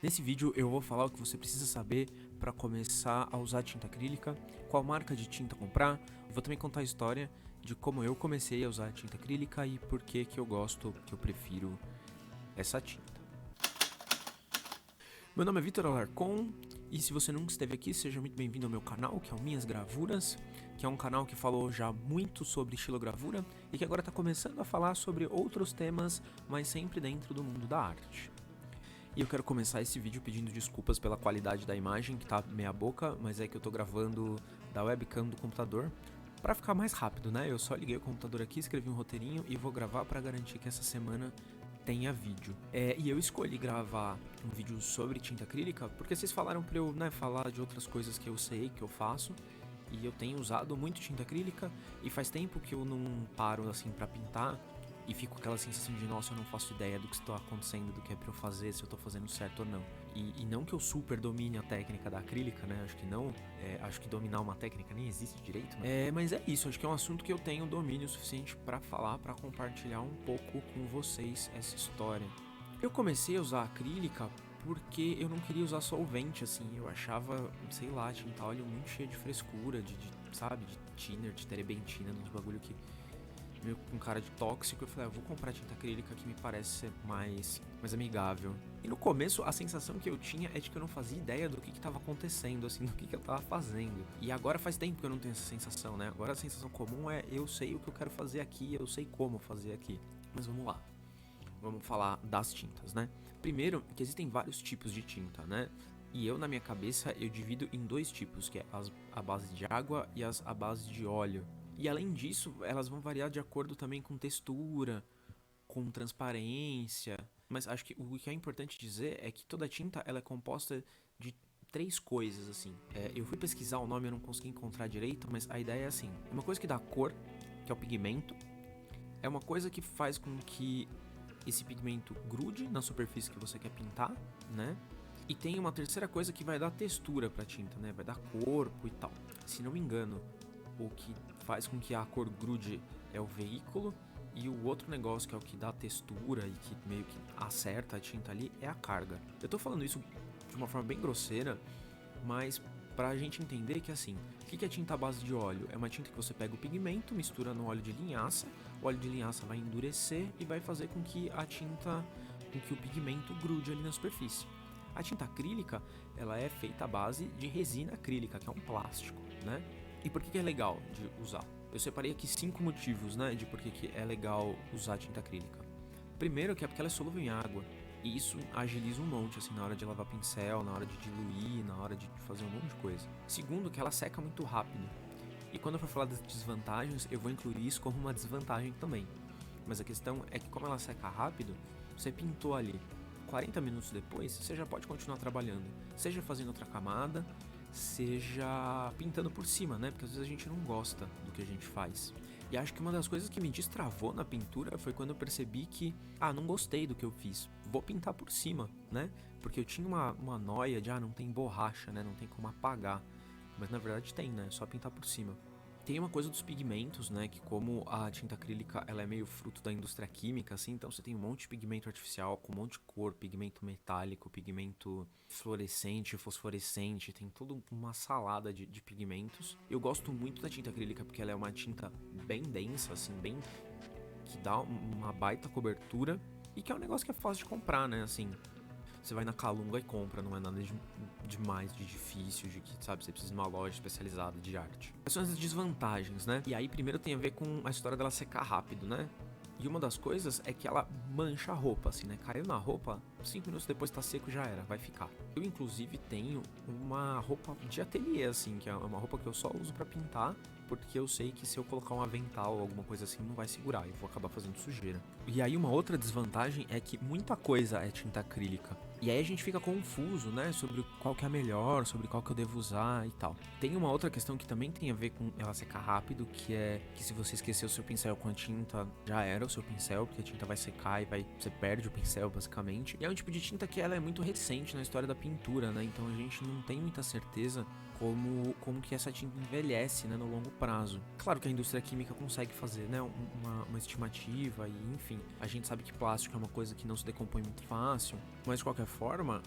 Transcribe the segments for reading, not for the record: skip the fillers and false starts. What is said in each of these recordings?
Nesse vídeo eu vou falar o que você precisa saber para começar a usar tinta acrílica, qual marca de tinta comprar. Vou também contar a história de como eu comecei a usar tinta acrílica e por que eu gosto, que eu prefiro essa tinta. Meu nome é Vitor Alarcon e se você nunca esteve aqui, seja muito bem-vindo ao meu canal, que é o Minhas Gravuras, que é um canal que falou já muito sobre estilogravura e que agora está começando a falar sobre outros temas, mas sempre dentro do mundo da arte. E eu quero começar esse vídeo pedindo desculpas pela qualidade da imagem, que tá meia boca, mas é que eu tô gravando da webcam do computador para ficar mais rápido, né? Eu só liguei o computador aqui, escrevi um roteirinho e vou gravar para garantir que essa semana tenha vídeo. E eu escolhi gravar um vídeo sobre tinta acrílica porque vocês falaram pra eu, falar de outras coisas que eu sei, que eu faço. E eu tenho usado muito tinta acrílica e faz tempo que eu não paro assim pra pintar e fico com aquela sensação de, nossa, eu não faço ideia do que está acontecendo, do que é pra eu fazer, se eu tô fazendo certo ou não. E não que eu super domine a técnica da acrílica, né? Acho que não. Acho que dominar uma técnica nem existe direito, né? Mas é isso, acho que é um assunto que eu tenho domínio suficiente pra falar, pra compartilhar um pouco com vocês essa história. Eu comecei a usar acrílica porque eu não queria usar solvente, assim, eu achava, sei lá, tinta óleo muito cheia de frescura, sabe, de thinner, de terebentina, uns bagulho que meio com cara de tóxico. Eu falei, eu vou comprar tinta acrílica que me parece ser mais amigável. E no começo a sensação que eu tinha é de que eu não fazia ideia do que tava acontecendo, assim, do que eu tava fazendo. E agora faz tempo que eu não tenho essa sensação, né? Agora a sensação comum é eu sei o que eu quero fazer aqui, eu sei como fazer aqui. Mas vamos lá. Vamos falar das tintas, né? Primeiro, que existem vários tipos de tinta, né? E eu, na minha cabeça, eu divido em dois tipos, que é as à base de água e as à base de óleo. E além disso, elas vão variar de acordo também com textura, com transparência. Mas acho que o que é importante dizer é que toda tinta ela é composta de três coisas, assim. Eu fui pesquisar o nome, eu não consegui encontrar direito, mas a ideia é assim. É uma coisa que dá cor, que é o pigmento. É uma coisa que faz com que esse pigmento grude na superfície que você quer pintar, né? E tem uma terceira coisa que vai dar textura pra tinta, né? Vai dar corpo e tal. Se não me engano, o que faz com que a cor grude é o veículo, e o outro negócio que é o que dá textura e que meio que acerta a tinta ali é a carga. Eu tô falando isso de uma forma bem grosseira, mas pra gente entender que assim, o que é tinta à base de óleo? É uma tinta que você pega o pigmento, mistura no óleo de linhaça, o óleo de linhaça vai endurecer e vai fazer com que a tinta, com que o pigmento grude ali na superfície. A tinta acrílica, ela é feita à base de resina acrílica, que é um plástico, né? E por que é legal de usar? Eu separei aqui 5 motivos, né, de por que é legal usar tinta acrílica. Primeiro, que é porque ela é solúvel em água. E isso agiliza um monte, assim, na hora de lavar pincel, na hora de diluir, na hora de fazer um monte de coisa. Segundo, que ela seca muito rápido. E quando eu for falar das desvantagens, eu vou incluir isso como uma desvantagem também. Mas a questão é que como ela seca rápido, você pintou ali 40 minutos depois, você já pode continuar trabalhando. Seja fazendo outra camada, seja pintando por cima, né? Porque às vezes a gente não gosta do que a gente faz. E acho que uma das coisas que me destravou na pintura foi quando eu percebi que, não gostei do que eu fiz, vou pintar por cima, né? Porque eu tinha uma noia de, não tem borracha, né? Não tem como apagar. Mas na verdade tem, né? É só pintar por cima. Tem uma coisa dos pigmentos, né, que como a tinta acrílica ela é meio fruto da indústria química, assim, então você tem um monte de pigmento artificial com um monte de cor, pigmento metálico, pigmento fluorescente, fosforescente, tem toda uma salada de pigmentos. Eu gosto muito da tinta acrílica porque ela é uma tinta bem densa, assim, bem que dá uma baita cobertura e que é um negócio que é fácil de comprar, né, assim. Você vai na Calunga e compra, não é nada demais, de difícil, de que, sabe, você precisa de uma loja especializada de arte. Quais são as desvantagens, né? E aí, primeiro tem a ver com a história dela secar rápido, né? E uma das coisas é que ela mancha a roupa, assim, né? Caiu na roupa, 5 minutos depois tá seco, já era, vai ficar. Eu, inclusive, tenho uma roupa de ateliê, assim, que é uma roupa que eu só uso pra pintar, porque eu sei que se eu colocar um avental ou alguma coisa assim, não vai segurar, eu vou acabar fazendo sujeira. E aí, uma outra desvantagem é que muita coisa é tinta acrílica. E aí a gente fica confuso, né, sobre qual que é a melhor, sobre qual que eu devo usar e tal. Tem uma outra questão que também tem a ver com ela secar rápido, que é que se você esquecer o seu pincel com a tinta, já era o seu pincel, porque a tinta vai secar e você perde o pincel, basicamente. E um tipo de tinta que ela é muito recente na história da pintura, né? Então a gente não tem muita certeza como que essa tinta envelhece, né, no longo prazo. Claro que a indústria química consegue fazer, né, uma estimativa e, enfim, a gente sabe que plástico é uma coisa que não se decompõe muito fácil, mas de qualquer forma,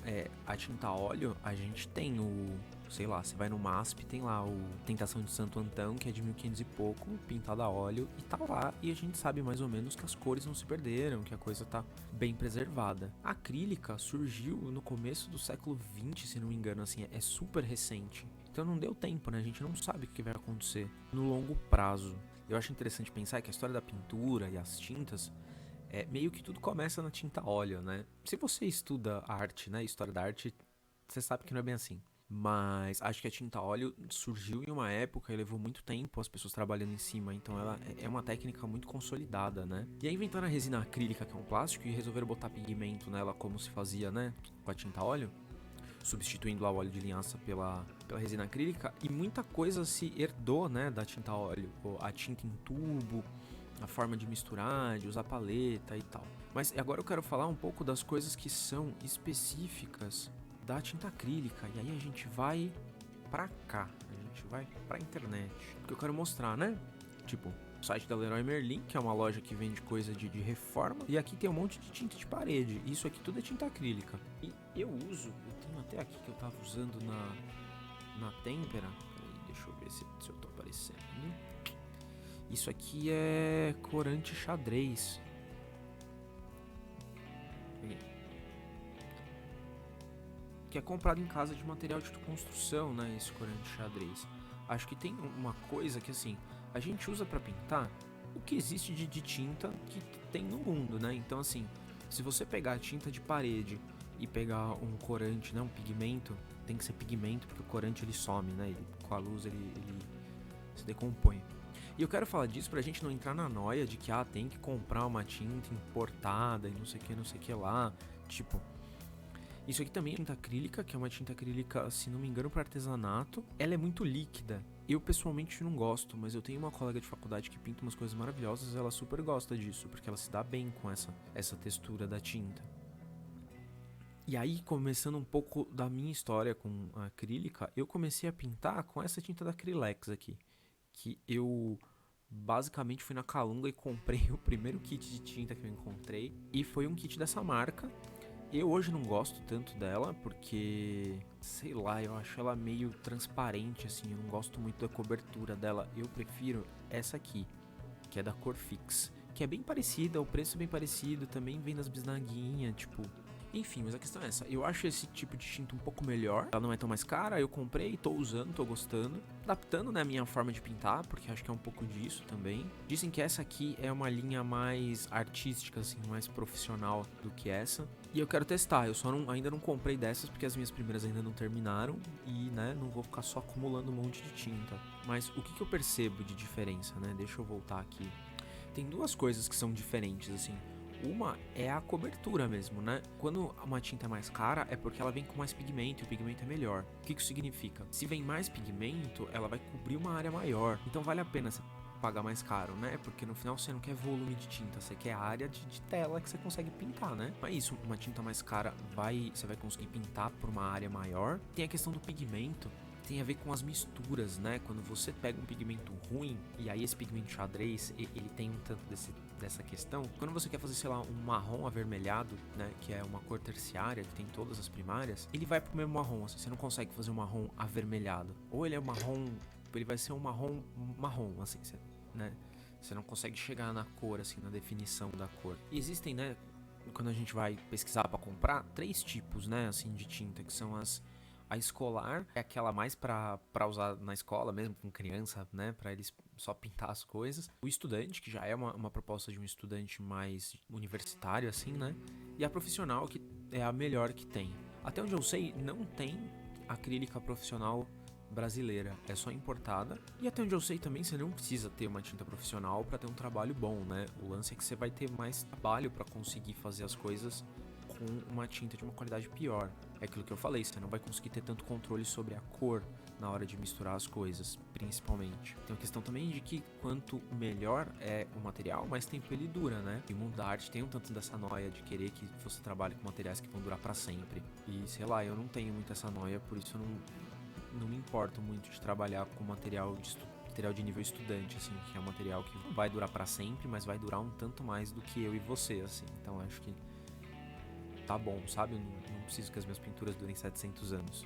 a tinta a óleo, a gente tem sei lá, você vai no MASP, tem lá o Tentação de Santo Antão, que é de 1500 e pouco, pintado a óleo, e tá lá, e a gente sabe mais ou menos que as cores não se perderam, que a coisa tá bem preservada. A acrílica surgiu no começo do século XX, se não me engano, assim, é super recente. Então não deu tempo, né? A gente não sabe o que vai acontecer no longo prazo. Eu acho interessante pensar que a história da pintura e as tintas, meio que tudo começa na tinta a óleo, né? Se você estuda arte, né, história da arte, você sabe que não é bem assim. Mas acho que a tinta a óleo surgiu em uma época e levou muito tempo as pessoas trabalhando em cima, então ela é uma técnica muito consolidada, né? E aí inventaram a resina acrílica, que é um plástico, e resolveram botar pigmento nela como se fazia, né, com a tinta a óleo, substituindo lá o óleo de linhaça pela resina acrílica, e muita coisa se herdou, né, da tinta a óleo, a tinta em tubo, a forma de misturar, de usar paleta e tal. Mas agora eu quero falar um pouco das coisas que são específicas da tinta acrílica, e aí a gente vai pra cá, a gente vai pra internet, porque eu quero mostrar, né, tipo, o site da Leroy Merlin, que é uma loja que vende coisa de reforma, e aqui tem um monte de tinta de parede, isso aqui tudo é tinta acrílica, e eu tenho até aqui que eu tava usando na Tempera, peraí, deixa eu ver se eu tô aparecendo, isso aqui é corante xadrez, que é comprado em casa de material de construção, né, esse corante xadrez. Acho que tem uma coisa que, assim, a gente usa para pintar o que existe de tinta que tem no mundo, né? Então, assim, se você pegar a tinta de parede e pegar um corante, né, um pigmento, tem que ser pigmento porque o corante ele some, né? Com a luz ele se decompõe. E eu quero falar disso pra gente não entrar na noia de que tem que comprar uma tinta importada e não sei o que lá. Tipo, isso aqui também é tinta acrílica, que é uma tinta acrílica, se não me engano, para artesanato. Ela é muito líquida. Eu pessoalmente não gosto, mas eu tenho uma colega de faculdade que pinta umas coisas maravilhosas e ela super gosta disso, porque ela se dá bem com essa textura da tinta. E aí, começando um pouco da minha história com a acrílica, eu comecei a pintar com essa tinta da Acrylex aqui, que eu basicamente fui na Calunga e comprei o primeiro kit de tinta que eu encontrei, e foi um kit dessa marca. Eu hoje não gosto tanto dela, porque, sei lá, eu acho ela meio transparente, assim, eu não gosto muito da cobertura dela. Eu prefiro essa aqui, que é da Corfix, que é bem parecida, o preço é bem parecido, também vem nas bisnaguinhas, tipo... Enfim, mas a questão é essa, eu acho esse tipo de tinta um pouco melhor, ela não é tão mais cara, eu comprei, tô usando, tô gostando, adaptando, né, a minha forma de pintar, porque acho que é um pouco disso também. Dizem que essa aqui é uma linha mais artística, assim, mais profissional do que essa, e eu quero testar, eu só ainda não comprei dessas, porque as minhas primeiras ainda não terminaram, e, né, não vou ficar só acumulando um monte de tinta. Mas o que eu percebo de diferença, né, deixa eu voltar aqui. Tem duas coisas que são diferentes, assim. Uma é a cobertura mesmo, né? Quando uma tinta é mais cara é porque ela vem com mais pigmento e o pigmento é melhor. O que isso significa? Se vem mais pigmento, ela vai cobrir uma área maior. Então vale a pena você pagar mais caro, né? Porque no final você não quer volume de tinta, você quer a área de tela que você consegue pintar, né? Mas isso, uma tinta mais cara você vai conseguir pintar por uma área maior. Tem a questão do pigmento. Tem a ver com as misturas, né? Quando você pega um pigmento ruim, e aí esse pigmento xadrez, ele tem um tanto dessa questão. Quando você quer fazer, sei lá, um marrom avermelhado, né? Que é uma cor terciária, que tem todas as primárias, ele vai pro mesmo marrom, assim, você não consegue fazer um marrom avermelhado. Ou ele é marrom, ele vai ser um marrom, assim, né? Você não consegue chegar na cor, assim, na definição da cor. E existem, né? Quando a gente vai pesquisar para comprar, 3 tipos, né? Assim, de tinta, que são a escolar, é aquela mais pra usar na escola mesmo, com criança, né? Pra eles só pintar as coisas. O estudante, que já é uma proposta de um estudante mais universitário, assim, né? E a profissional, que é a melhor que tem. Até onde eu sei, não tem acrílica profissional brasileira, é só importada. E até onde eu sei também, você não precisa ter uma tinta profissional pra ter um trabalho bom, né? O lance é que você vai ter mais trabalho pra conseguir fazer as coisas com uma tinta de uma qualidade pior. É aquilo que eu falei, você não vai conseguir ter tanto controle sobre a cor na hora de misturar as coisas, principalmente. Tem uma questão também de que quanto melhor é o material, mais tempo ele dura, né? E o mundo da arte tem um tanto dessa noia de querer que você trabalhe com materiais que vão durar pra sempre. E sei lá, eu não tenho muito essa noia, por isso eu não me importo muito de trabalhar com material de nível estudante, assim, que é um material que não vai durar pra sempre, mas vai durar um tanto mais do que eu e você, assim. Então acho que tá bom, sabe? Eu não preciso que as minhas pinturas durem 700 anos.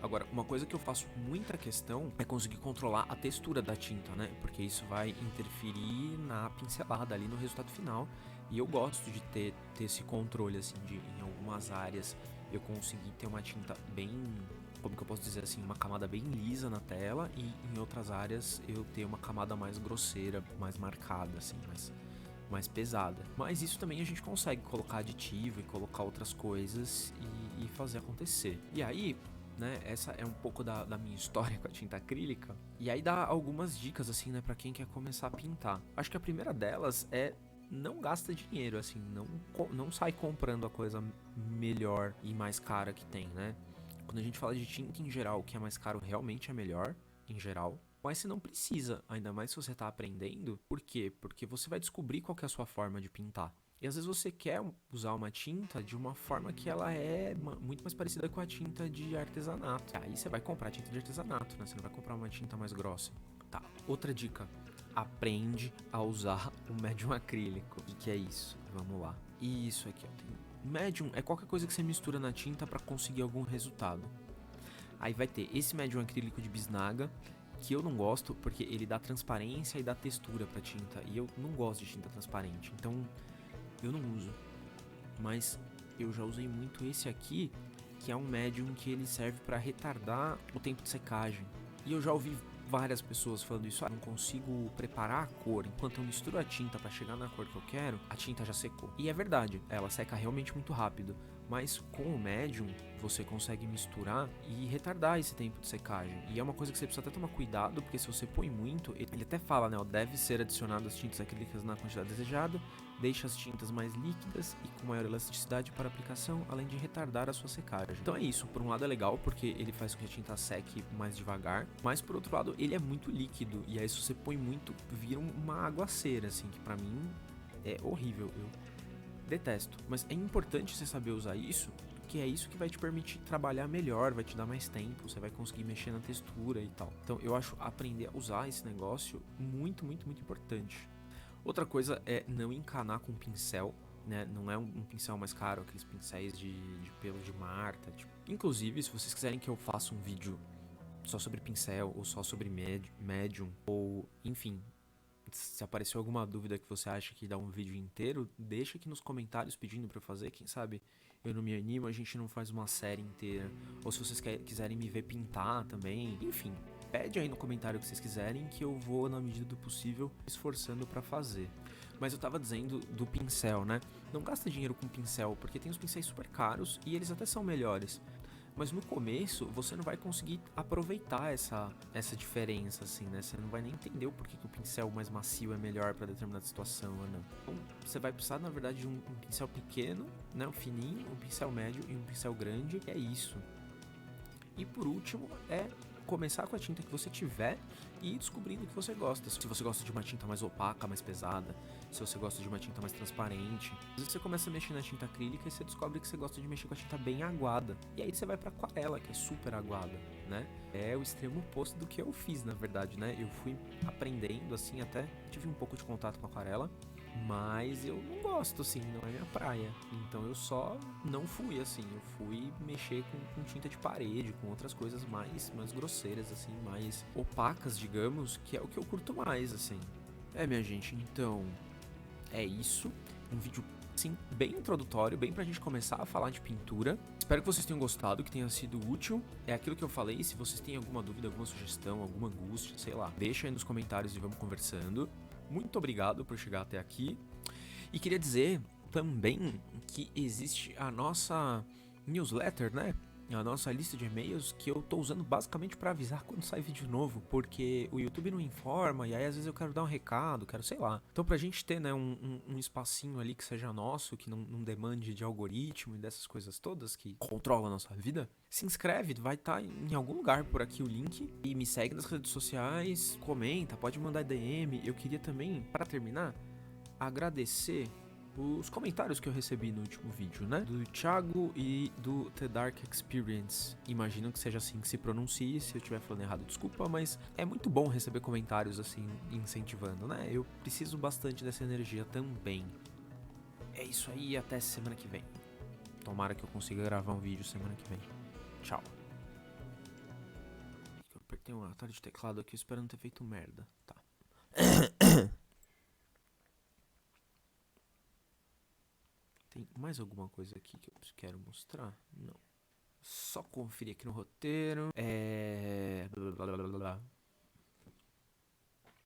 Agora, uma coisa que eu faço muita questão é conseguir controlar a textura da tinta, né? Porque isso vai interferir na pincelada ali no resultado final. E eu gosto de ter esse controle, assim, de em algumas áreas eu conseguir ter uma tinta bem, como que eu posso dizer assim, uma camada bem lisa na tela, e em outras áreas eu ter uma camada mais grosseira, mais marcada, assim, mais pesada. Mas isso também a gente consegue colocar aditivo e colocar outras coisas e fazer acontecer. E aí, né, essa é um pouco da minha história com a tinta acrílica. E aí dá algumas dicas, assim, né, pra quem quer começar a pintar. Acho que a primeira delas é: não gasta dinheiro, assim, não sai comprando a coisa melhor e mais cara que tem, né? Quando a gente fala de tinta em geral, o que é mais caro realmente é melhor, em geral. Mas você não precisa, ainda mais se você tá aprendendo. Por quê? Porque você vai descobrir qual que é a sua forma de pintar. E às vezes você quer usar uma tinta de uma forma que ela é muito mais parecida com a tinta de artesanato. Aí você vai comprar tinta de artesanato, né? Você não vai comprar uma tinta mais grossa. Tá, outra dica. Aprende a usar o médium acrílico. O que é isso? Vamos lá. Isso aqui, ó. Médium é qualquer coisa que você mistura na tinta para conseguir algum resultado. Aí vai ter esse médium acrílico de bisnaga, que eu não gosto porque ele dá transparência e dá textura pra tinta. E eu não gosto de tinta transparente, então eu não uso. Mas eu já usei muito esse aqui, que é um médium que ele serve para retardar o tempo de secagem. E eu já ouvi várias pessoas falando isso: não consigo preparar a cor, enquanto eu misturo a tinta para chegar na cor que eu quero, a tinta já secou. E é verdade, ela seca realmente muito rápido, mas com o médium você consegue misturar e retardar esse tempo de secagem. E é uma coisa que você precisa até tomar cuidado, porque se você põe muito, ele até fala, né, ó, deve ser adicionado as tintas acrílicas na quantidade desejada, deixa as tintas mais líquidas e com maior elasticidade para aplicação, além de retardar a sua secagem. Então é isso, por um lado é legal porque ele faz com que a tinta seque mais devagar, mas por outro lado ele é muito líquido, e aí se você põe muito, vira uma aguaceira, assim, que pra mim é horrível, eu detesto. Mas é importante você saber usar isso, que é isso que vai te permitir trabalhar melhor, vai te dar mais tempo, você vai conseguir mexer na textura e tal. Então eu acho aprender a usar esse negócio muito, muito, muito importante. Outra coisa é não encanar com pincel, né? Não é um pincel mais caro, aqueles pincéis de pelo de Marta. Tipo. Inclusive, se vocês quiserem que eu faça um vídeo só sobre pincel, ou só sobre médium, ou enfim, se apareceu alguma dúvida que você acha que dá um vídeo inteiro, deixa aqui nos comentários pedindo pra eu fazer. Quem sabe eu não me animo, a gente não faz uma série inteira. Ou se vocês quiserem me ver pintar também, enfim, pede aí no comentário o que vocês quiserem, que eu vou, na medida do possível, esforçando pra fazer. Mas eu tava dizendo do pincel, né? Não gasta dinheiro com pincel, porque tem os pincéis super caros e eles até são melhores. Mas no começo você não vai conseguir aproveitar essa diferença, assim, né? Você não vai nem entender o porquê que o pincel mais macio é melhor para determinada situação ou não. Então você vai precisar, na verdade, de um pincel pequeno, né? Um fininho, um pincel médio e um pincel grande. É isso. E por último é começar com a tinta que você tiver e ir descobrindo o que você gosta. Se você gosta de uma tinta mais opaca, mais pesada, se você gosta de uma tinta mais transparente. Às vezes você começa a mexer na tinta acrílica e você descobre que você gosta de mexer com a tinta bem aguada. E aí você vai pra aquarela, que é super aguada, né? É o extremo oposto do que eu fiz, na verdade, né? Eu fui aprendendo, assim, até tive um pouco de contato com aquarela, mas eu não gosto, assim, não é minha praia. Então eu só não fui, assim, eu fui mexer com tinta de parede, com outras coisas mais grosseiras, assim, mais opacas, digamos, que é o que eu curto mais, assim. É, minha gente, então é isso. Um vídeo, assim, bem introdutório, bem pra gente começar a falar de pintura. Espero que vocês tenham gostado, que tenha sido útil. É aquilo que eu falei, se vocês têm alguma dúvida, alguma sugestão, alguma angústia, sei lá, deixa aí nos comentários e vamos conversando. Muito obrigado por chegar até aqui. E queria dizer também que existe a nossa newsletter, né? a nossa lista de e-mails que eu tô usando basicamente pra avisar quando sai vídeo novo, porque o YouTube não informa e aí às vezes eu quero dar um recado, quero sei lá. Então pra gente ter, né, um espacinho ali que seja nosso, que não demande de algoritmo e dessas coisas todas que controlam a nossa vida, se inscreve, vai estar em algum lugar por aqui o link e me segue nas redes sociais, comenta, pode mandar DM. Eu queria também, pra terminar, agradecer os comentários que eu recebi no último vídeo, né? Do Thiago e do The Dark Experience. Imagino que seja assim que se pronuncie. Se eu estiver falando errado, desculpa, mas é muito bom receber comentários assim, incentivando, né? Eu preciso bastante dessa energia também. É isso aí, até semana que vem. Tomara que eu consiga gravar um vídeo semana que vem. Tchau. Eu apertei um atalho de teclado aqui esperando ter feito merda. Tá. Tem mais alguma coisa aqui que eu quero mostrar? Não. Só conferir aqui no roteiro. Blá, blá, blá, blá, blá.